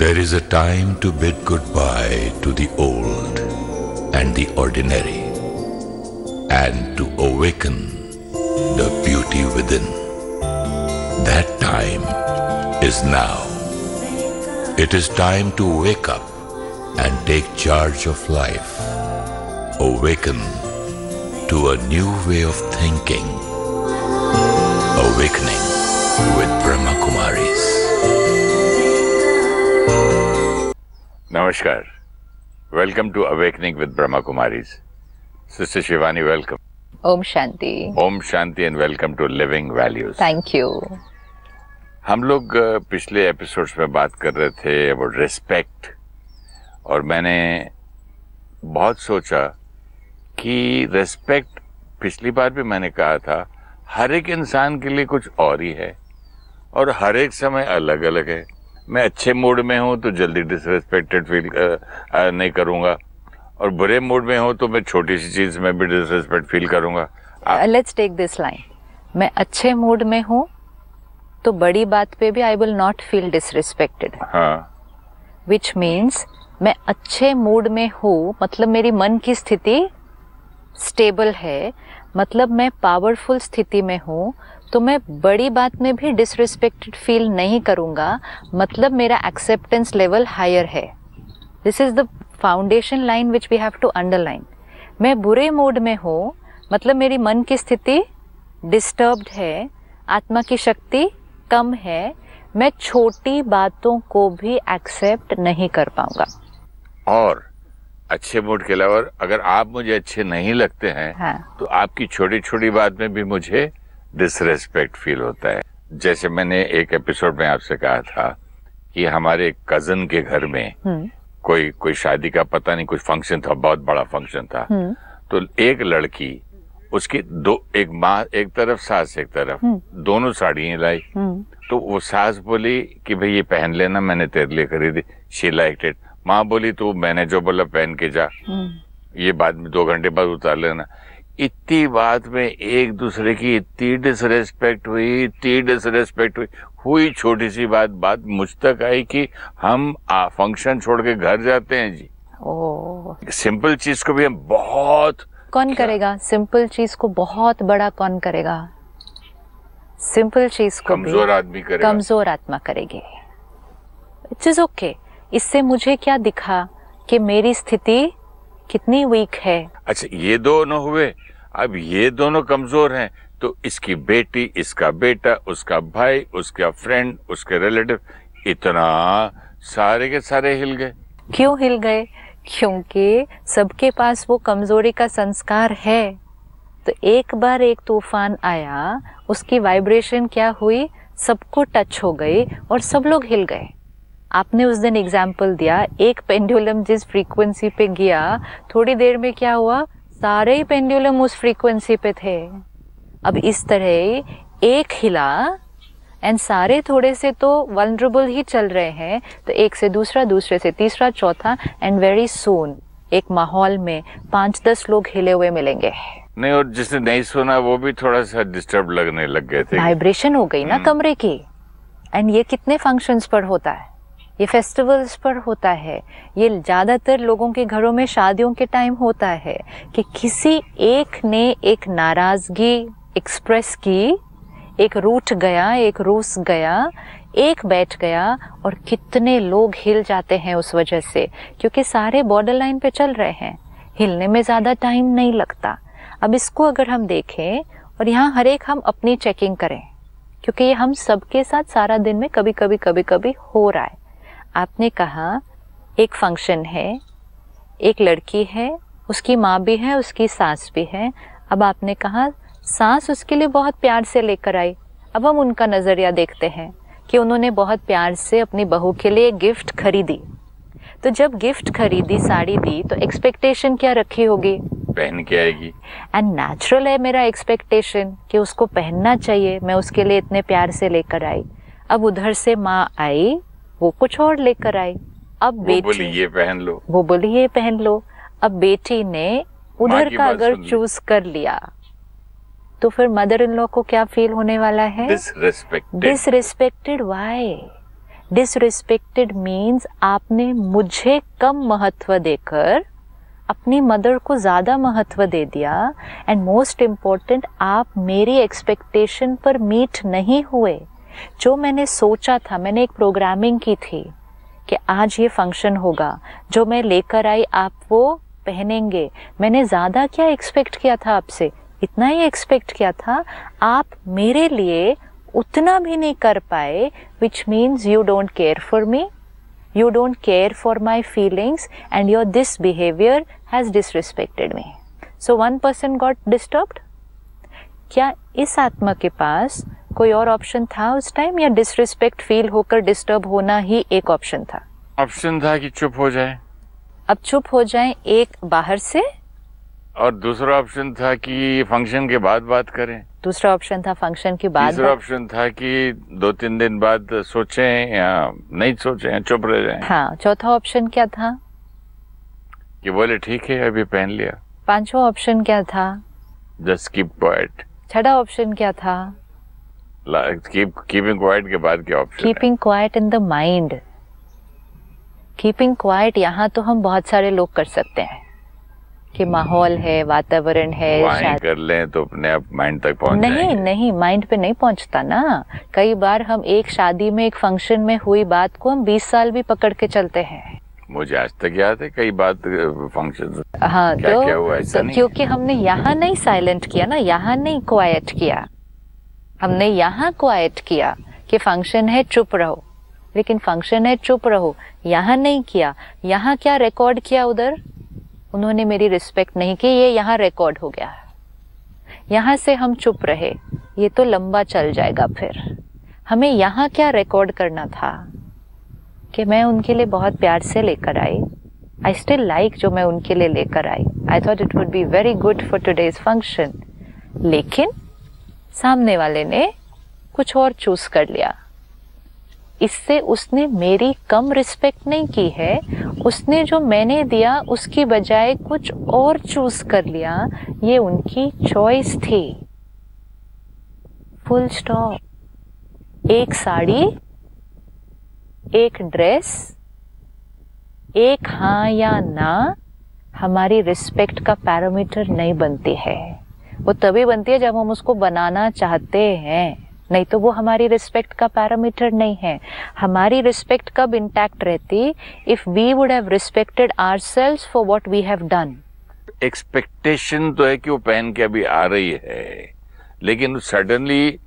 There is a time to bid goodbye to the old and the ordinary, and to awaken the beauty within. That time is now. It is time to wake up and take charge of life. Awaken to a new way of thinking. Awakening with Brahma Kumaris. Namaskar. Welcome to Awakening with Brahma Kumaris. Sister Shivani, welcome. Om Shanti. Om Shanti and welcome to Living Values. Thank you. हम लोग पिछले episodes में बात कर रहे थे about respect, और मैंने बहुत सोचा कि रिस्पेक्ट, पिछली बार भी मैंने कहा था, हर एक इंसान के लिए कुछ और ही है और हर एक समय अलग अलग है। मैं अच्छे मूड में हूँ तो जल्दी डिसरिस्पेक्टेड फील नहीं करूँगा, और बुरे मूड में हूँ तो मैं छोटी सी चीज़ में भी डिसरिस्पेक्ट फील करूँगा। Let's take this line. मैं अच्छे मूड में हूँ तो बड़ी बात पे भी I will not feel disrespected. हाँ, विच मीन्स मैं अच्छे मूड में हूँ मतलब मेरी मन की स्थिति स्टेबल है, मतलब मैं पावरफुल स्थिति में हूँ, तो मैं बड़ी बात में भी डिसरिस्पेक्टेड फील नहीं करूँगा, मतलब मेरा एक्सेप्टेंस लेवल हायर है। This is the foundation line which we have to underline. मैं बुरे मूड में हूँ मतलब मेरी मन की स्थिति डिस्टर्ब्ड है, आत्मा की शक्ति कम है, मैं छोटी बातों को भी एक्सेप्ट नहीं कर पाऊंगा। और अच्छे मूड के अलावा अगर आप मुझे अच्छे नहीं लगते हैं, हाँ। तो आपकी छोटी छोटी बात में भी मुझे डिसरेस्पेक्ट फील होता है। जैसे मैंने एक एपिसोड में आपसे कहा था कि हमारे कजन के घर में कोई शादी का पता नहीं कुछ फंक्शन था, बहुत बड़ा फंक्शन था। तो एक लड़की, उसकी एक माँ एक तरफ, सास एक तरफ, दोनों साड़ियाँ लाई। तो वो सास बोली कि भाई ये पहन लेना, मैंने तेरे लिए खरीदी। She liked it. माँ बोली तो मैंने जो बोला पहन के जा, ये बाद में 2 घंटे बाद उतार लेना। इतनी बात में एक दूसरे की इतनी डिसरेस्पेक्ट हुई छोटी सी बात मुझ तक आई कि हम फंक्शन छोड़ के घर जाते हैं जी। सिंपल चीज को भी हम बहुत कौन करेगा? सिंपल चीज को बहुत बड़ा कौन करेगा? सिंपल चीज को कमजोर आदमी करेगा, कमजोर आत्मा करेगी। It is okay. इससे मुझे क्या दिखा कि मेरी स्थिति कितनी वीक है। अच्छा, ये दोनों हुए, अब ये दोनों कमजोर हैं, तो इसकी बेटी, इसका बेटा, उसका भाई, उसका फ्रेंड, उसके रिलेटिव, इतना सारे के सारे हिल गए। क्यों हिल गए? क्योंकि सबके पास वो कमजोरी का संस्कार है। तो एक बार एक तूफान आया, उसकी वाइब्रेशन क्या हुई, सबको टच हो गई और सब लोग हिल गए। आपने उस दिन एग्जाम्पल दिया, एक पेंडुलम जिस फ्रीक्वेंसी पे गया, थोड़ी देर में क्या हुआ, सारे ही पेंडुलम उस फ्रीक्वेंसी पे थे। अब इस तरह एक हिला एंड सारे थोड़े से तो वल्नरेबल ही चल रहे हैं, तो एक से दूसरा, दूसरे से तीसरा, चौथा, एंड वेरी सून एक माहौल में 5-10 लोग हिले हुए मिलेंगे। नहीं, और जिसने नहीं सुना वो भी थोड़ा सा डिस्टर्ब लगने लग गए थे। वाइब्रेशन हो गई ना कमरे की। एंड ये कितने फंक्शंस पर होता है, ये फेस्टिवल्स पर होता है, ये ज़्यादातर लोगों के घरों में शादियों के टाइम होता है कि किसी एक ने एक नाराज़गी एक्सप्रेस की, एक रूठ गया, एक रूस गया, एक बैठ गया, और कितने लोग हिल जाते हैं उस वजह से, क्योंकि सारे बॉर्डर लाइन पे चल रहे हैं, हिलने में ज़्यादा टाइम नहीं लगता। अब इसको अगर हम देखें और यहाँ हर एक हम अपनी चेकिंग करें, क्योंकि ये हम सबके साथ सारा दिन में कभी कभी हो रहा है। आपने कहा एक फंक्शन है, एक लड़की है, उसकी माँ भी है, उसकी सास भी है। अब आपने कहा सास उसके लिए बहुत प्यार से लेकर आई। अब हम उनका नज़रिया देखते हैं कि उन्होंने बहुत प्यार से अपनी बहू के लिए गिफ्ट खरीदी। तो जब गिफ्ट खरीदी, साड़ी दी, तो एक्सपेक्टेशन क्या रखी होगी? पहन के आएगी। एंड नेचुरल है मेरा एक्सपेक्टेशन कि उसको पहनना चाहिए, मैं उसके लिए इतने प्यार से लेकर आई। अब उधर से माँ आई, वो कुछ और लेकर आई। अब बेटी बोली ये पहन लो, वो बोली ये पहन लो। अब बेटी ने उधर का अगर चूज कर लिया, तो फिर मदर इन लॉ को क्या फील होने वाला है? Disrespected. Disrespected. Why? Disrespected means आपने मुझे कम महत्व देकर अपनी मदर को ज़्यादा महत्व दे दिया, एंड मोस्ट इम्पॉर्टेंट आप मेरी एक्सपेक्टेशन पर मीट नहीं हुए। जो मैंने सोचा था, मैंने एक प्रोग्रामिंग की थी कि आज ये फंक्शन होगा, जो मैं लेकर आई आप वो पहनेंगे, मैंने ज़्यादा क्या एक्सपेक्ट किया था आपसे, इतना ही एक्सपेक्ट किया था, आप मेरे लिए उतना भी नहीं कर पाए, which means you don't care for me, you don't care for my feelings, and your this behavior has disrespected me. So one person got disturbed. क्या इस आत्मा के पास कोई और ऑप्शन था उस टाइम, या डिसरिस्पेक्ट फील होकर डिस्टर्ब होना ही एक ऑप्शन था? ऑप्शन था कि चुप हो जाए। अब चुप हो जाए एक बाहर से, और दूसरा ऑप्शन था कि फंक्शन के बाद बात करें। दूसरा ऑप्शन था फंक्शन के बाद, तीसरा ऑप्शन था कि 2-3 दिन बाद सोचें या नहीं सोचें या चुप रह जाएं। हाँ, चौथा ऑप्शन क्या था? कि बोले ठीक है अभी पहन लिया। पांचवा ऑप्शन क्या था? Just keep quiet. छठा ऑप्शन क्या था? कीपिंग क्वाइट के बाद क्या option? Keeping quiet in the mind. Keeping quiet यहाँ तो हम बहुत सारे लोग कर सकते हैं कि माहौल है, वातावरण है, कर लें तो अपने आप माइंड तक पहुंच जाएंगे। नहीं, माइंड पे नहीं पहुंचता ना। कई बार हम एक शादी में, एक फंक्शन में हुई बात को हम 20 साल भी पकड़ के चलते हैं। मुझे आज तक याद है कई बात फंक्शन। हाँ, क्या हुआ ऐसा नहीं? क्योंकि हमने यहाँ नहीं साइलेंट किया ना, यहाँ नहीं क्वाइट किया, हमने यहाँ क्वाइट किया कि फंक्शन है चुप रहो, लेकिन फंक्शन है चुप रहो, यहाँ नहीं किया। यहाँ क्या रिकॉर्ड किया? उधर उन्होंने मेरी रिस्पेक्ट नहीं की, ये यहाँ रिकॉर्ड हो गया। यहाँ से हम चुप रहे, ये तो लंबा चल जाएगा। फिर हमें यहाँ क्या रिकॉर्ड करना था कि मैं उनके लिए बहुत प्यार से लेकर आई, आई स्टिल लाइक जो मैं उनके लिए लेकर आई, I thought it would be very good for today's function, लेकिन सामने वाले ने कुछ और चूज कर लिया। इससे उसने मेरी कम रिस्पेक्ट नहीं की है, उसने जो मैंने दिया उसकी बजाय कुछ और चूज कर लिया। ये उनकी चॉइस थी, फुल स्टॉप। एक साड़ी, एक ड्रेस, एक हाँ या ना हमारी रिस्पेक्ट का पैरामीटर नहीं बनती है। वो तभी बनती है जब हम उसको बनाना चाहते हैं, नहीं तो वो हमारी रिस्पेक्ट का पैरामीटर नहीं है। हमारी रिस्पेक्ट कब इंटैक्ट रहती? If we would have respected ourselves for what we have done. Expectation तो है कि वो पहन के अभी आ रही है, लेकिन सडनली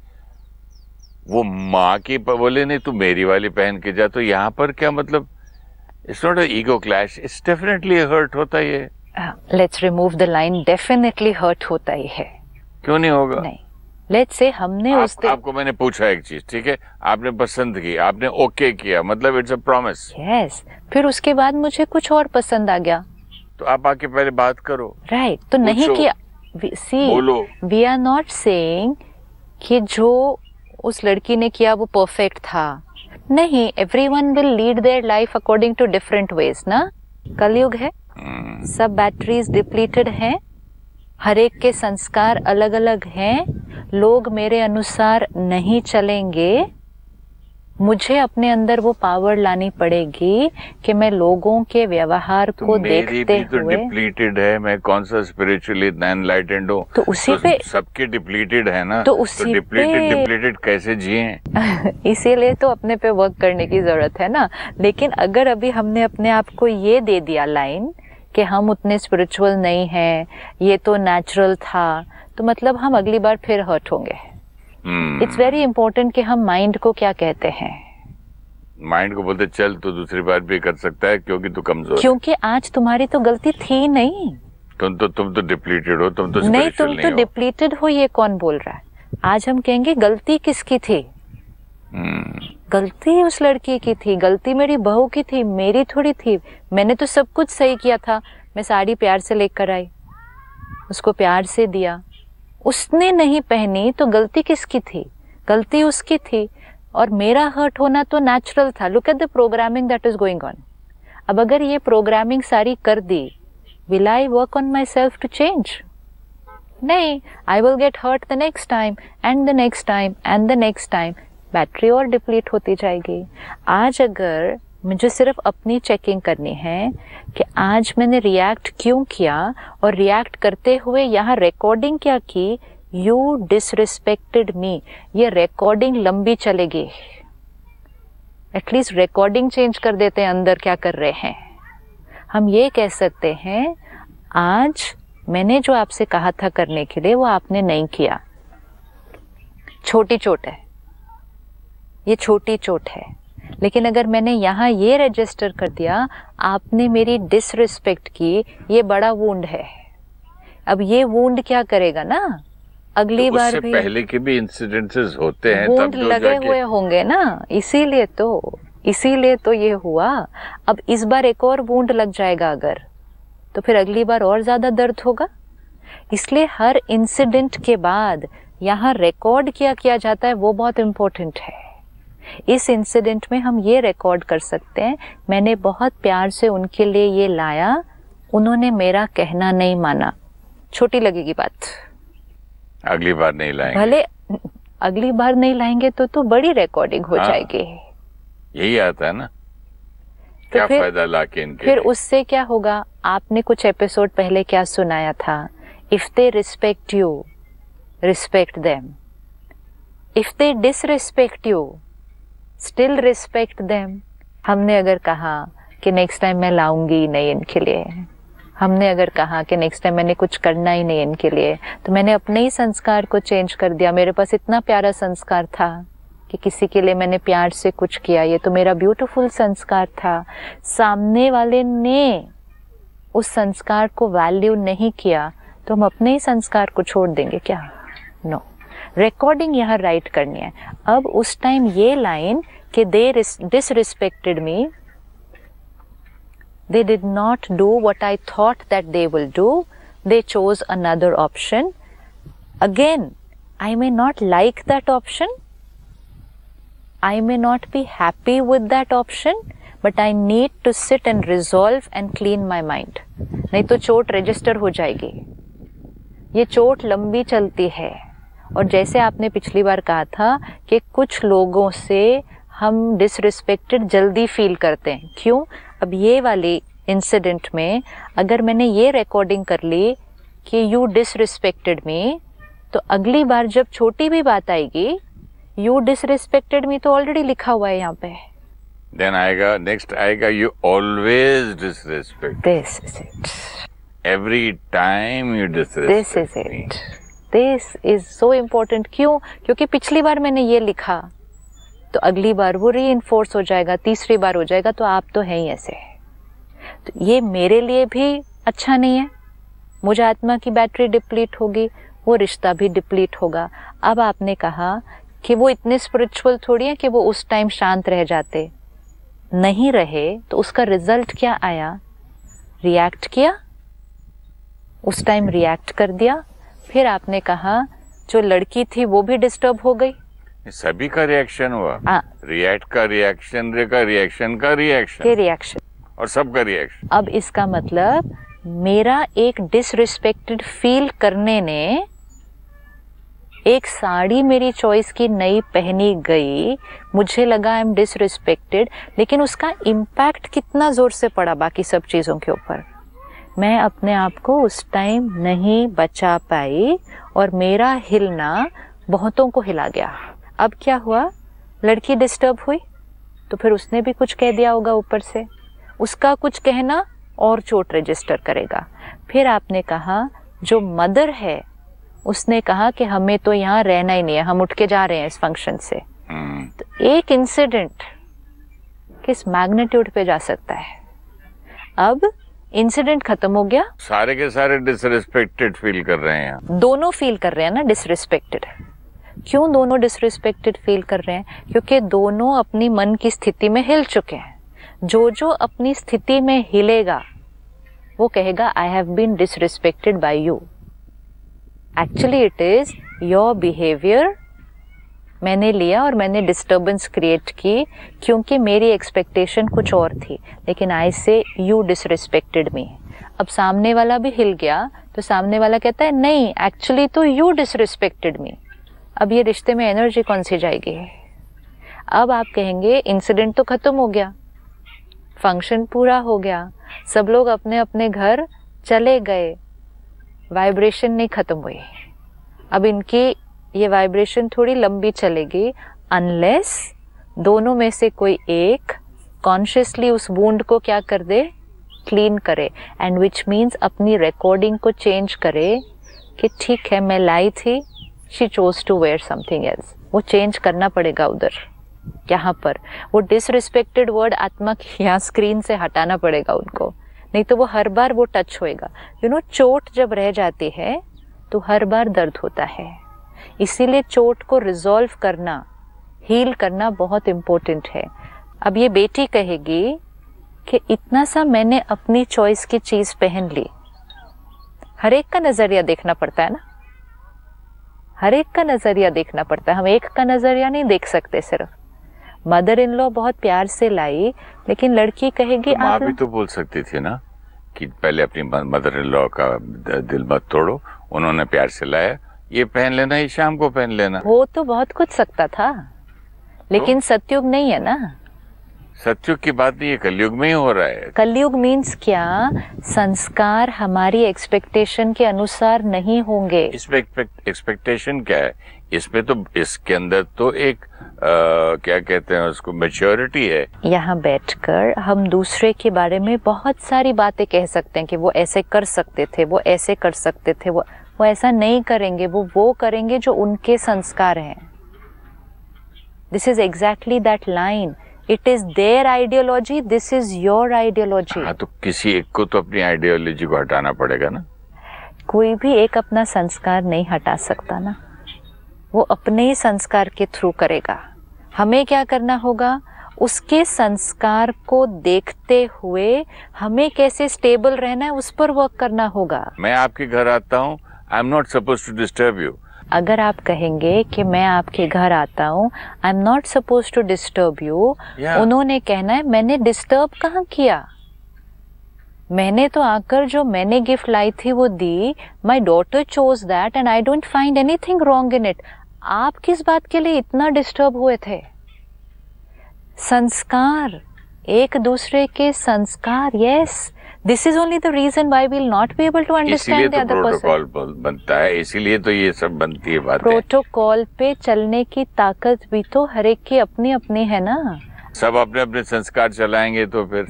वो माँ की बोले नहीं तू मेरी वाली पहन के जा, तो यहाँ पर क्या मतलब? It's not a ego clash, it's definitely hurt होता ही है। Let's remove the line, definitely hurt होता ही है। क्यों नहीं होगा? नहीं, लेट्स से हमने आपको मैंने पूछा एक चीज, ठीक है, आपने पसंद की, आपने ओके किया, मतलब इट्स अ प्रॉमिस। यस, फिर उसके बाद मुझे कुछ और पसंद आ गया, तो आप आके पहले बात करो। राइट, तो नहीं किया। सी, वी आर नॉट सेइंग कि जो उस लड़की ने किया वो परफेक्ट था। नहीं, everyone will lead their life according to different ways ना। कलयुग है, सब बैटरीज डिप्लीटेड हैं, हर एक के संस्कार अलग अलग हैं, लोग मेरे अनुसार नहीं चलेंगे। मुझे अपने अंदर वो पावर लानी पड़ेगी कि मैं लोगों के व्यवहार को देखते हुए। तो डिप्लीटेड है, मैं कौन सा स्पिरिचुअली एनलाइटेंड हूँ? तो उसी तो पे सबके डिप्लीटेड है ना, तो उसी डिप्लीटेड कैसे जिए? इसीलिए तो अपने पे वर्क करने की जरूरत है ना। लेकिन अगर अभी हमने अपने आप को ये दे दिया लाइन कि हम उतने स्पिरिचुअल नहीं हैं, ये तो नेचुरल था, तो मतलब हम अगली बार फिर हर्ट होंगे। इट्स वेरी इंपॉर्टेंट कि हम माइंड को क्या कहते हैं। माइंड को बोलते चल तू दूसरी बार भी कर सकता है क्योंकि तू कमजोर, क्योंकि आज तुम्हारी तो गलती थी नहीं। तुम तो डिप्लीटेड हो, तुम तो नहीं, तुम तो डिप्लीटेड हो, ये कौन बोल रहा है? आज हम कहेंगे गलती किसकी थी? गलती उस लड़की की थी, गलती मेरी बहू की थी, मेरी थोड़ी थी। मैंने तो सब कुछ सही किया था। मैं साड़ी प्यार से लेकर आई, उसको प्यार से दिया, उसने नहीं पहनी, तो गलती किसकी थी? गलती उसकी थी, और मेरा हर्ट होना तो नेचुरल था। Look at the programming that is going on. अब अगर ये प्रोग्रामिंग सारी कर दी, will I work on myself to change? नहीं, I will get hurt the next time and the next time and the next time. Battery और deplete होती जाएगी। आज अगर मुझे सिर्फ अपनी चेकिंग करनी है कि आज मैंने रिएक्ट क्यों किया और रिएक्ट करते हुए यहाँ रिकॉर्डिंग क्या की, यू डिसरिस्पेक्टेड मी, ये रिकॉर्डिंग लंबी चलेगी। एटलीस्ट रिकॉर्डिंग चेंज कर देते हैं अंदर क्या कर रहे हैं। हम ये कह सकते हैं आज मैंने जो आपसे कहा था करने के लिए वो आपने नहीं किया। छोटी चोट है, ये छोटी चोट है, लेकिन अगर मैंने यहाँ ये रजिस्टर कर दिया आपने मेरी डिसरिस्पेक्ट की, ये बड़ा वुंड है। अब ये वुंड क्या करेगा ना, अगली बार भी पहले के भी इंसिडेंसेस होते हैं, वुंड लगे हुए होंगे ना, इसीलिए तो ये हुआ। अब इस बार एक और वुंड लग जाएगा अगर, तो फिर अगली बार और ज्यादा दर्द होगा। इसलिए हर इंसिडेंट के बाद यहाँ रिकॉर्ड क्या किया जाता है वो बहुत इम्पोर्टेंट है। इस इंसिडेंट में हम ये रिकॉर्ड कर सकते हैं, मैंने बहुत प्यार से उनके लिए ये लाया, उन्होंने मेरा कहना नहीं माना। छोटी लगेगी बात, अगली बार नहीं लाएंगे, भले अगली बार नहीं लाएंगे तो बड़ी रिकॉर्डिंग हो जाएगी। यही आता है ना, तो क्या फायदा लाके इनके फिर लिए? उससे क्या होगा, आपने कुछ एपिसोड पहले क्या सुनाया था, if they respect you respect them, if they disrespect you still respect them. हमने अगर कहा कि नेक्स्ट टाइम मैं लाऊंगी नहीं इनके लिए, हमने अगर कहा कि नेक्स्ट टाइम मैंने कुछ करना ही नहीं इनके लिए, तो मैंने अपने ही संस्कार को चेंज कर दिया। मेरे पास इतना प्यारा संस्कार था कि किसी के लिए मैंने प्यार से कुछ किया, ये तो मेरा ब्यूटीफुल संस्कार था। सामने वाले ने उस संस्कार को वैल्यू नहीं किया तो हम अपने ही संस्कार को छोड़ देंगे क्या? नो, रिकॉर्डिंग यहाँ राइट करनी है। अब उस टाइम ये लाइन कि they disrespected me, they did not do what I thought that they will do, they chose another option. Again, I may not like that option, I may not be happy with that option, but I need to sit and resolve and clean my mind. नहीं तो चोट register हो जाएगी, ये चोट लंबी चलती है। और जैसे आपने पिछली बार कहा था कि कुछ लोगों से हम डिसरिस्पेक्टेड जल्दी फील करते हैं, क्यों? अब ये वाली इंसिडेंट में अगर मैंने ये रिकॉर्डिंग कर ली कि यू डिसरिस्पेक्टेड मी, तो अगली बार जब छोटी भी बात आएगी, यू डिसरिस्पेक्टेड मी तो ऑलरेडी लिखा हुआ है यहाँ पे। देन आएगा, नेक्स्ट आएगा, you always disrespect, this is it, every time you disrespect, this is it, this is so important. क्यों? क्योंकि पिछली बार मैंने ये लिखा तो अगली बार वो रीइंफोर्स हो जाएगा, तीसरी बार हो जाएगा, तो आप तो हैं ही ऐसे। तो ये मेरे लिए भी अच्छा नहीं है, मुझे आत्मा की बैटरी डिप्लीट होगी, वो रिश्ता भी डिप्लीट होगा। अब आपने कहा कि वो इतने स्पिरिचुअल थोड़ी है कि वो उस टाइम शांत रह जाते, नहीं रहे, तो उसका रिजल्ट क्या आया? रिएक्ट किया, उस टाइम रिएक्ट कर दिया। फिर आपने कहा जो लड़की थी वो भी डिस्टर्ब हो गई, सभी का रिएक्शन हुआ, रिएक्ट का रिएक्शन का रिएक्शन का रिएक्शन और सबका रिएक्शन। अब इसका मतलब मेरा एक डिसरिस्पेक्टेड फील करने ने, एक साड़ी मेरी चॉइस की नई पहनी गई, मुझे लगा आई एम डिसरिस्पेक्टेड, लेकिन उसका इम्पैक्ट कितना जोर से पड़ा बाकी सब चीजों के ऊपर। मैं अपने आप को उस टाइम नहीं बचा पाई और मेरा हिलना बहुतों को हिला गया। अब क्या हुआ? लड़की डिस्टर्ब हुई तो फिर उसने भी कुछ कह दिया होगा ऊपर से, उसका कुछ कहना और चोट रजिस्टर करेगा। फिर आपने कहा जो मदर है उसने कहा कि हमें तो यहाँ रहना ही नहीं है, हम उठ के जा रहे हैं इस फंक्शन से। तो एक इंसिडेंट किस मैग्नीट्यूड पे जा सकता है। अब इंसिडेंट खत्म हो गया, सारे के सारे डिसरिस्पेक्टेड फील कर रहे हैं, दोनों फील कर रहे हैं ना डिसरिस्पेक्टेड। क्यों दोनों डिसरिस्पेक्टेड फील कर रहे हैं? क्योंकि दोनों अपनी मन की स्थिति में हिल चुके हैं। जो अपनी स्थिति में हिलेगा वो कहेगा I have been disrespected by you. Actually it is your behaviour, मैंने लिया और मैंने डिस्टर्बेंस क्रिएट की क्योंकि मेरी एक्सपेक्टेशन कुछ और थी, लेकिन आई से यू डिसरिस्पेक्टेड मी। अब सामने वाला भी हिल गया तो सामने वाला कहता है नहीं एक्चुअली तो यू डिसरिस्पेक्टेड मी। अब ये रिश्ते में एनर्जी कौन सी जाएगी? अब आप कहेंगे इंसिडेंट तो खत्म हो गया, फंक्शन पूरा हो गया, सब लोग अपने अपने घर चले गए, वाइब्रेशन नहीं खत्म हुई। अब इनकी ये वाइब्रेशन थोड़ी लंबी चलेगी अनलेस दोनों में से कोई एक कॉन्शियसली उस वुंड को क्या कर दे, क्लीन करे, एंड विच मीन्स अपनी रिकॉर्डिंग को चेंज करे कि ठीक है मैं लाई थी, she chose to wear something else, वो चेंज करना पड़ेगा उधर, यहाँ पर वो डिसरिस्पेक्टेड वर्ड आत्मा की यहाँ स्क्रीन से हटाना पड़ेगा उनको, नहीं तो वो हर बार वो टच होएगा। यू नो, चोट जब रह जाती है तो हर बार दर्द होता है, इसीलिए चोट को रिजॉल्व करना, हील करना बहुत इम्पोर्टेंट है। अब ये बेटी कहेगी कि इतना सा मैंने अपनी चॉइस की चीज पहन ली, हर एक का नजरिया देखना पड़ता है ना, हर एक का नजरिया देखना पड़ता है, हम एक का नजरिया नहीं देख सकते सिर्फ। मदर इन लॉ बहुत प्यार से लाई, लेकिन लड़की कहेगी तो माँ भी तो बोल सकती थी ना कि पहले अपनी मदर इन लॉ का दिल मत तोड़ो, उन्होंने प्यार से लाया, ये पहन लेना, ये शाम को पहन लेना। वो तो बहुत कुछ सकता था, लेकिन सतयुग नहीं है ना। सतयुग की बात नहीं है, कलयुग में ही हो रहा है। कलयुग मीन्स क्या, संस्कार हमारी एक्सपेक्टेशन के अनुसार नहीं होंगे। इसमें एक्सपेक्टेशन क्या है, इसमें तो इसके अंदर तो एक क्या कहते हैं उसको, मैच्योरिटी है। यहाँ बैठकर हम दूसरे के बारे में बहुत सारी बातें कह सकते हैं कि वो ऐसे कर सकते थे, वो ऐसे कर सकते थे, वो ऐसा नहीं करेंगे, वो करेंगे जो उनके संस्कार हैं। This is exactly that line, it is there ideology, this is your ideology. हाँ, तो किसी एक को तो अपनी आइडियोलॉजी को हटाना पड़ेगा ना। कोई भी एक अपना संस्कार नहीं हटा सकता ना, वो अपने ही संस्कार के थ्रू करेगा। हमें क्या करना होगा, उसके संस्कार को देखते हुए हमें कैसे स्टेबल रहना है उस पर वर्क करना होगा। मैं आपके घर आता हूँ, I am not suppose to disturb you. अगर आप कहेंगे कि मैं आपके घर आता हूँ, I am not suppose to disturb you, उन्होंने कहना है मैंने डिस्टर्ब कहाँ किया, मैंने तो आकर जो मैंने गिफ्ट लाई थी वो दी, my daughter chose that and I don't find anything wrong in it. आप किस बात के लिए इतना डिस्टर्ब हुए थे? संस्कार, एक दूसरे के संस्कार, yes, this is only the reason why we will not be able to understand the other person. Protocol बनता है, इसीलिए तो ये सब बनती है बातें। प्रोटोकॉल पे चलने की ताकत भी तो हर एक की अपनी अपनी है ना। सब अपने अपने संस्कार चलाएंगे तो फिर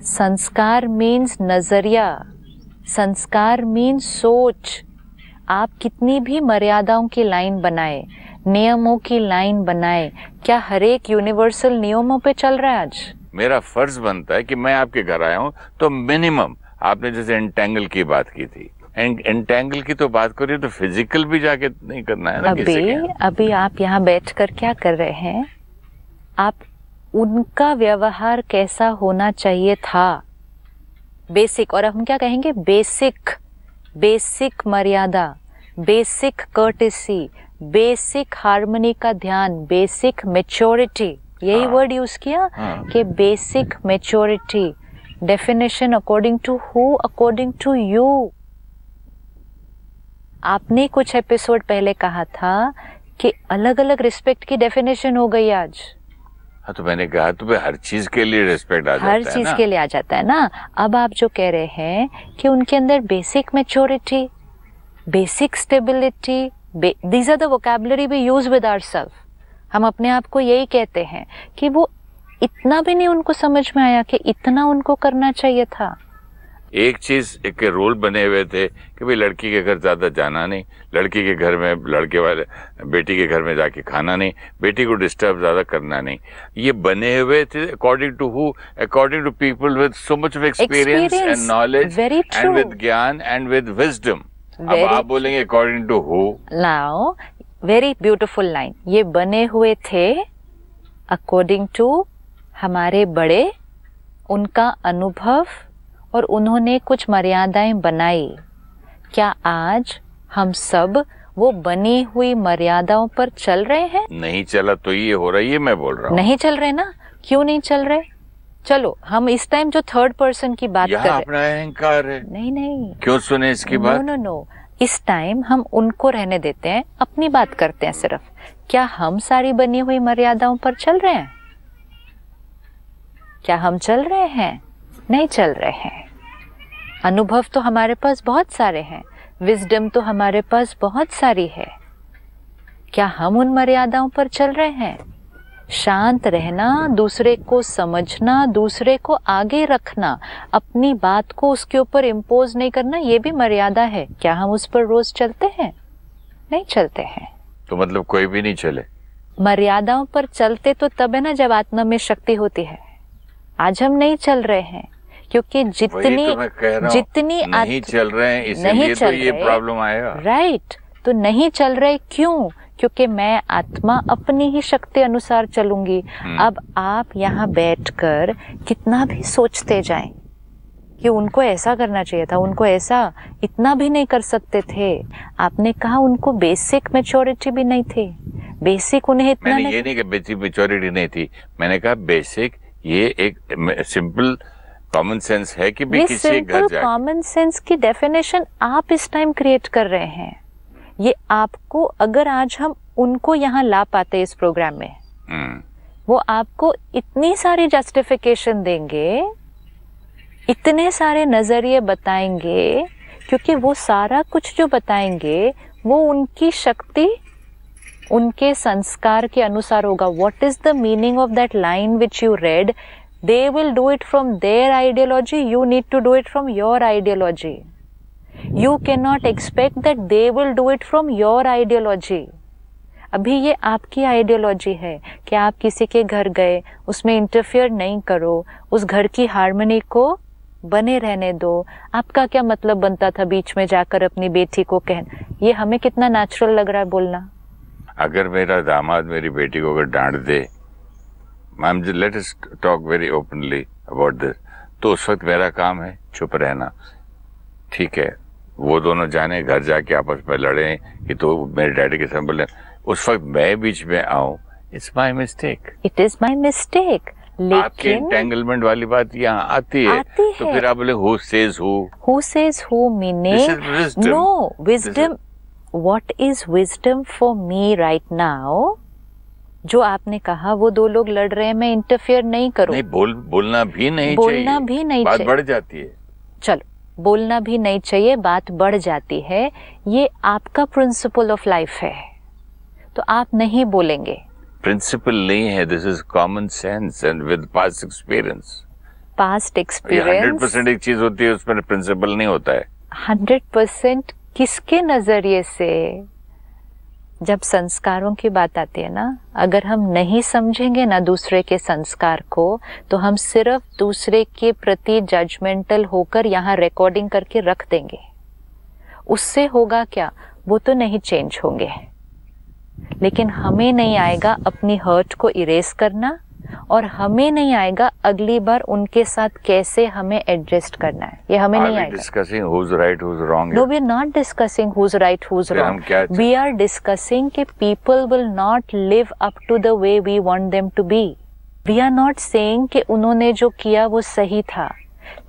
संस्कार मीन्स नजरिया, संस्कार मीन्स सोच। आप कितनी भी मर्यादाओं की लाइन बनाए, नियमों की लाइन बनाए, क्या हर एक यूनिवर्सल नियमों पे चल रहा है आज? मेरा फर्ज बनता है कि मैं आपके घर आया हूँ तो मिनिमम, आपने जैसे एंटेंगल की बात की थी, एंटेंगल की तो बात करिए तो फिजिकल भी जाके नहीं करना है ना। अभी आप यहाँ बैठकर क्या कर रहे हैं, आप उनका व्यवहार कैसा होना चाहिए था, बेसिक, और हम क्या कहेंगे, बेसिक मर्यादा, बेसिक कर्टेसी, बेसिक हार्मनी का ध्यान, बेसिक मैच्योरिटी, यही वर्ड यूज किया कि basic maturity. Definition according to who? According to you. आपने कुछ एपिसोड पहले कहा था कि अलग अलग रिस्पेक्ट की डेफिनेशन हो गई आज। हाँ, तो मैंने कहा तो हर चीज के लिए रिस्पेक्ट आ जाता है, हर चीज के लिए आ जाता है ना। अब आप जो कह रहे हैं कि उनके अंदर basic maturity, basic stability, these are the vocabulary we use with ourself. हम अपने आप को यही कहते हैं कि वो इतना भी नहीं उनको समझ में आया कि इतना उनको करना चाहिए था। एक चीज, एक रोल बने हुए थे कि भाई लड़की के घर ज्यादा जाना नहीं, लड़की के घर में, लड़के वाले बेटी के घर में जाके खाना नहीं, बेटी को डिस्टर्ब ज्यादा करना नहीं, ये बने हुए थे according to who? According to people with so much of experience and knowledge and with ज्ञान एंड विद विजडम। अब आप बोलेंगे according to who? Now very beautiful line, ये बने हुए थे अकॉर्डिंग टू हमारे बड़े, उनका अनुभव, और उन्होंने कुछ मर्यादाएं बनाई। क्या आज हम सब वो बनी हुई मर्यादाओं पर चल रहे हैं? नहीं चला तो ये हो रहा है, ये मैं बोल रहा हूँ। नहीं चल रहे ना, क्यों नहीं चल रहे? चलो हम इस टाइम जो थर्ड पर्सन की बात कर रहे हैं, अपना अहंकार है। नहीं, क्यों सुने इसकी बात? नो, इस टाइम हम उनको रहने देते हैं, अपनी बात करते हैं सिर्फ क्या हम सारी बनी हुई मर्यादाओं पर चल रहे हैं? क्या हम चल रहे हैं? नहीं चल रहे हैं। अनुभव तो हमारे पास बहुत सारे हैं, विजडम तो हमारे पास बहुत सारी है। क्या हम उन मर्यादाओं पर चल रहे हैं? शांत रहना, दूसरे को समझना, दूसरे को आगे रखना, अपनी बात को उसके ऊपर इम्पोज नहीं करना, ये भी मर्यादा है। क्या हम उस पर रोज चलते हैं? नहीं चलते हैं। तो मतलब कोई भी नहीं चले? मर्यादाओं पर चलते तो तब है ना जब आत्मा में शक्ति होती है। आज हम नहीं चल रहे हैं क्योंकि जितनी नहीं चल रहे हैं, इसलिए तो ये प्रॉब्लम आएगा। राइट, तो नहीं चल रहे क्यों? क्योंकि मैं आत्मा अपनी ही शक्ति अनुसार चलूंगी। अब आप यहाँ बैठकर कितना भी सोचते जाएं कि उनको ऐसा करना चाहिए था, उनको ऐसा, इतना भी नहीं कर सकते थे। आपने कहा उनको बेसिक मैच्योरिटी भी नहीं थी, बेसिक उन्हें इतना मैंने ये नहीं कहा बेसिक मैच्योरिटी नहीं थी, मैंने कहा बेसिक ये एक सिंपल कॉमन सेंस है कि भी किसी घर जाके। सिंपल कॉमन सेंस की डेफिनेशन आप इस टाइम क्रिएट कर रहे हैं। ये आपको, अगर आज हम उनको यहाँ ला पाते इस प्रोग्राम में, वो आपको इतनी सारी जस्टिफिकेशन देंगे, इतने सारे नजरिए बताएंगे, क्योंकि वो सारा कुछ जो बताएंगे वो उनकी शक्ति, उनके संस्कार के अनुसार होगा। What is the meaning of that line which you read? They will do it from their ideology. You need to do it from your ideology. You cannot expect that they will do it from your ideology. अभी ये आपकी ideology है कि आप किसी के घर गए, उसमें इंटरफियर नहीं करो, उस घर की हार्मनी को बने रहने दो। आपका क्या मतलब बनता था बीच में जाकर अपनी बेटी को कहना? ये हमें कितना नेचुरल लग रहा है बोलना। अगर मेरा दामाद मेरी बेटी को अगर डांट दे, ma'am let us talk very openly about this, तो उस वक्त मेरा काम है चुप रहना। ठीक है, वो दोनों जाने घर जाके आपस में लड़े कि तो मेरे डैडी के साथ बोले, उस वक्त मैं बीच में आऊं, it's my mistake. It is my mistake. आपकी एंटेंगलमेंट वाली बात यहाँ आती है, तो फिर आप बोले who says who meaning no wisdom. What is wisdom for me right now? जो आपने कहा वो दो लोग लड़ रहे हैं, मैं इंटरफेयर नहीं करूं। नहीं, बोलना भी नहीं चाहिए, बात बढ़ जाती है। चलो, बोलना भी नहीं चाहिए, बात बढ़ जाती है। ये आपका प्रिंसिपल ऑफ लाइफ है, तो आप नहीं बोलेंगे। प्रिंसिपल नहीं है, this is common sense and with past experience. Past experience 100% एक चीज होती है, उसमें प्रिंसिपल नहीं होता है। 100% किसके नजरिए से? जब संस्कारों की बात आती है ना, अगर हम नहीं समझेंगे ना दूसरे के संस्कार को, तो हम सिर्फ दूसरे के प्रति जजमेंटल होकर यहाँ रिकॉर्डिंग करके रख देंगे। उससे होगा क्या? वो तो नहीं चेंज होंगे, लेकिन हमें नहीं आएगा अपनी हर्ट को इरेज करना, और हमें नहीं आएगा अगली बार उनके साथ कैसे हमें एडजस्ट करना है। ये हमें नहीं आएगा। Discussing who's right, who's wrong? No, we are not discussing who's right, who's wrong. We are discussing कि people will not live up to the way we want them to be. We are not saying कि उन्होंने जो किया वो सही था,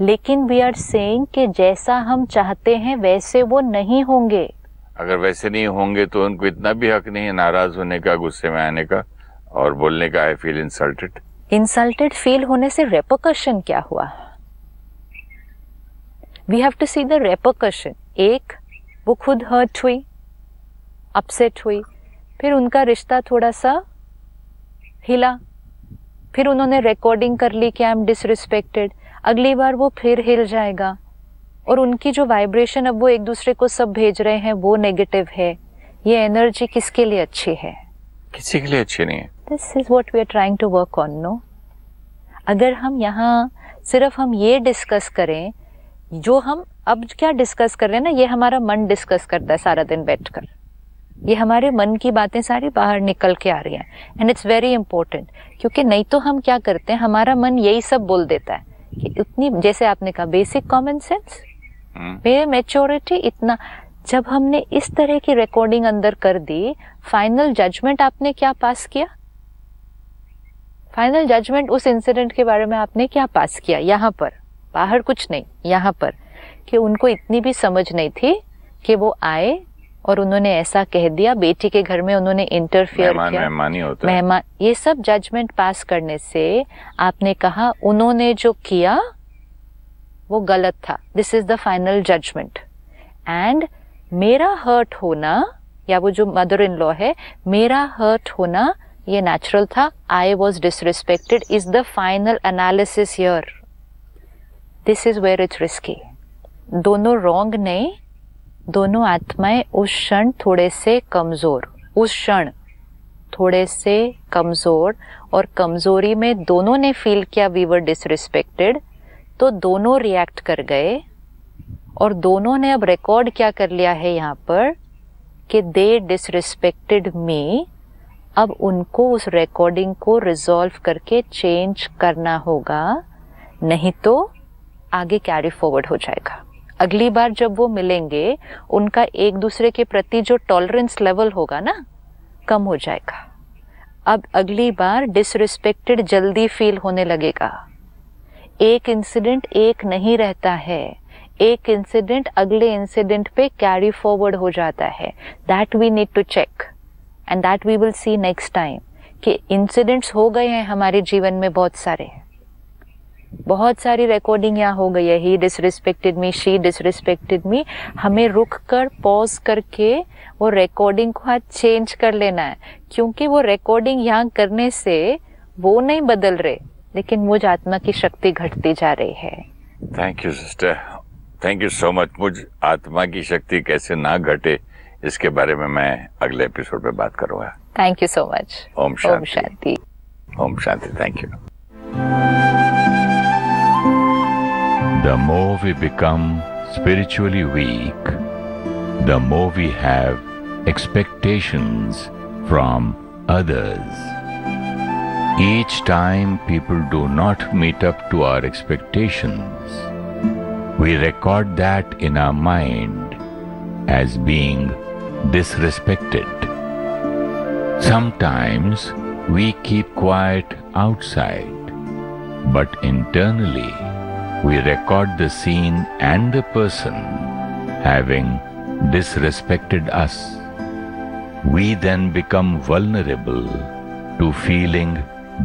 लेकिन we are saying कि जैसा हम चाहते हैं वैसे वो नहीं होंगे। अगर वैसे नहीं होंगे तो उनको इतना भी हक नहीं है नाराज होने का, गुस्से में आने का और बोलने का I feel insulted. Insulted feel होने से रेपरकशन क्या हुआ? We have to see the repercussion. एक, वो खुद हर्ट हुई, अपसेट हुई, फिर उनका रिश्ता थोड़ा सा हिला, फिर उन्होंने रिकॉर्डिंग कर ली कि आई एम डिसरिस्पेक्टेड। अगली बार वो फिर हिल जाएगा, और उनकी जो वाइब्रेशन अब वो एक दूसरे को सब भेज रहे हैं वो नेगेटिव है। ये एनर्जी किसके लिए अच्छी है? किसी के लिए अच्छी नहीं है। This is what we are trying to work on, no? अगर हम यहाँ सिर्फ हम ये डिस्कस करें, जो हम अब क्या डिस्कस कर रहे हैं ना, ये हमारा मन डिस्कस करता है सारा दिन बैठकर। ये हमारे मन की बातें सारी बाहर निकल के आ रही हैं, एंड इट्स वेरी इंपॉर्टेंट। क्योंकि नहीं तो हम क्या करते हैं, हमारा मन यही सब बोल देता है कि उतनी, जैसे आपने कहा, बेसिक कॉमन सेंस, मैच्योरिटी, इतना। जब हमने इस तरह की रिकॉर्डिंग अंदर कर दी, फाइनल जजमेंट आपने क्या पास किया? फाइनल जजमेंट उस इंसिडेंट के बारे में आपने क्या पास किया? यहाँ पर, बाहर कुछ नहीं, यहाँ पर, कि उनको इतनी भी समझ नहीं थी कि वो आए और उन्होंने ऐसा कह दिया, बेटी के घर में उन्होंने इंटरफियर किया, मेहमान ही होता है। मेहमान, ये सब जजमेंट पास करने से आपने कहा उन्होंने जो किया वो गलत था, this is the final judgement, and मेरा हर्ट होना, या वो जो मदर इन लॉ है, मेरा हर्ट होना ये नेचुरल था, I was disrespected is the final analysis here. This is where it's risky. दोनों रॉन्ग नहीं, दोनों आत्माएं उस क्षण थोड़े से कमजोर, उस क्षण थोड़े से कमजोर, और कमजोरी में दोनों ने फील किया वी वर डिसरिस्पेक्टेड, तो दोनों रिएक्ट कर गए, और दोनों ने अब रिकॉर्ड क्या कर लिया है यहाँ पर कि दे डिसरिस्पेक्टेड मी. अब उनको उस रिकॉर्डिंग को रिजॉल्व करके चेंज करना होगा, नहीं तो आगे कैरी फॉरवर्ड हो जाएगा. अगली बार जब वो मिलेंगे उनका एक दूसरे के प्रति जो टॉलरेंस लेवल होगा ना, कम हो जाएगा. अब अगली बार डिसरिस्पेक्टेड जल्दी फील होने लगेगा. एक इंसिडेंट एक नहीं रहता है, एक इंसिडेंट अगले इंसिडेंट पे कैरी फॉरवर्ड हो जाता है. That we need to check and that we will see next time कि इंसिडेंट्स हो गए हैं हमारे जीवन में, बहुत सारी रिकॉर्डिंग यहाँ हो गई है, ही डिसरिस्पेक्टेड मी, शी डिसरिस्पेक्टेड मी. हमें रुक कर पॉज करके वो रिकॉर्डिंग को आज चेंज कर लेना है, क्योंकि वो रिकॉर्डिंग यहाँ करने से वो नहीं बदल रहे, लेकिन मुझ आत्मा की शक्ति घटती जा रही है. Thank you sister, thank you so much. मुझ आत्मा की शक्ति कैसे ना घटे, इसके बारे में मैं अगले एपिसोड में बात करूंगा. Thank you so much. ओम शांति. ओम शांति. ओम शांति. Thank you. The more we become spiritually weak, the more we have expectations from others. Each time people do not meet up to our expectations, we record that in our mind as being disrespected. Sometimes we keep quiet outside, but internally we record the scene and the person having disrespected us. We then become vulnerable to feeling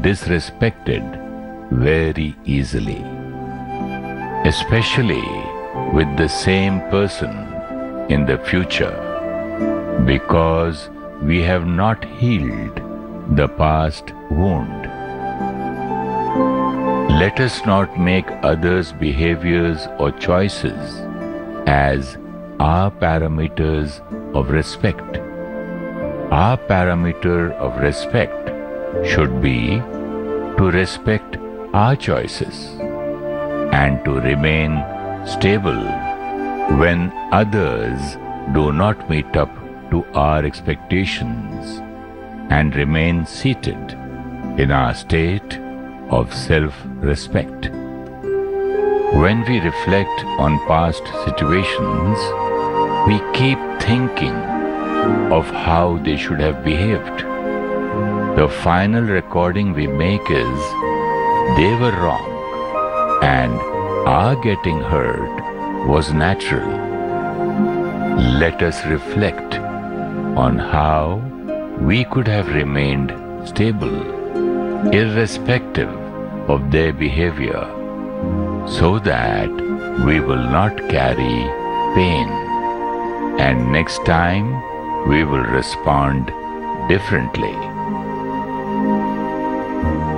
disrespected very easily, especially with the same person in the future, because we have not healed the past wound. Let us not make others' behaviors or choices as our parameters of respect. Our parameter of respect should be to respect our choices and to remain stable when others do not meet up to our expectations, and remain seated in our state of self-respect. When we reflect on past situations, we keep thinking of how they should have behaved. The final recording we make is, they were wrong and our getting hurt was natural. Let us reflect on how we could have remained stable, irrespective of their behavior, so that we will not carry pain, and next time we will respond differently.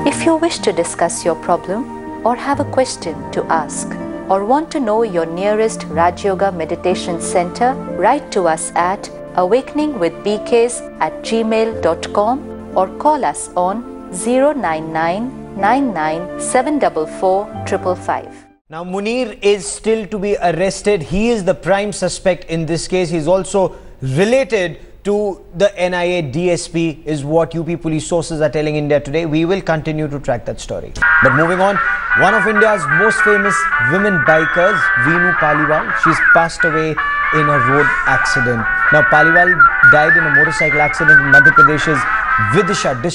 If you wish to discuss your problem or have a question to ask, or want to know your nearest Raj Yoga Meditation Center, write to us at awakeningwithbks@gmail.com or call us on 09999744555. Now, Munir is still to be arrested. He is the prime suspect in this case. He's also related to the NIA DSP, is what UP police sources are telling India today. We will continue to track that story. But moving on, one of India's most famous women bikers, Veenu Paliwal, she's passed away in a road accident. Now, Paliwal died in a motorcycle accident in Madhya Pradesh's Vidisha district.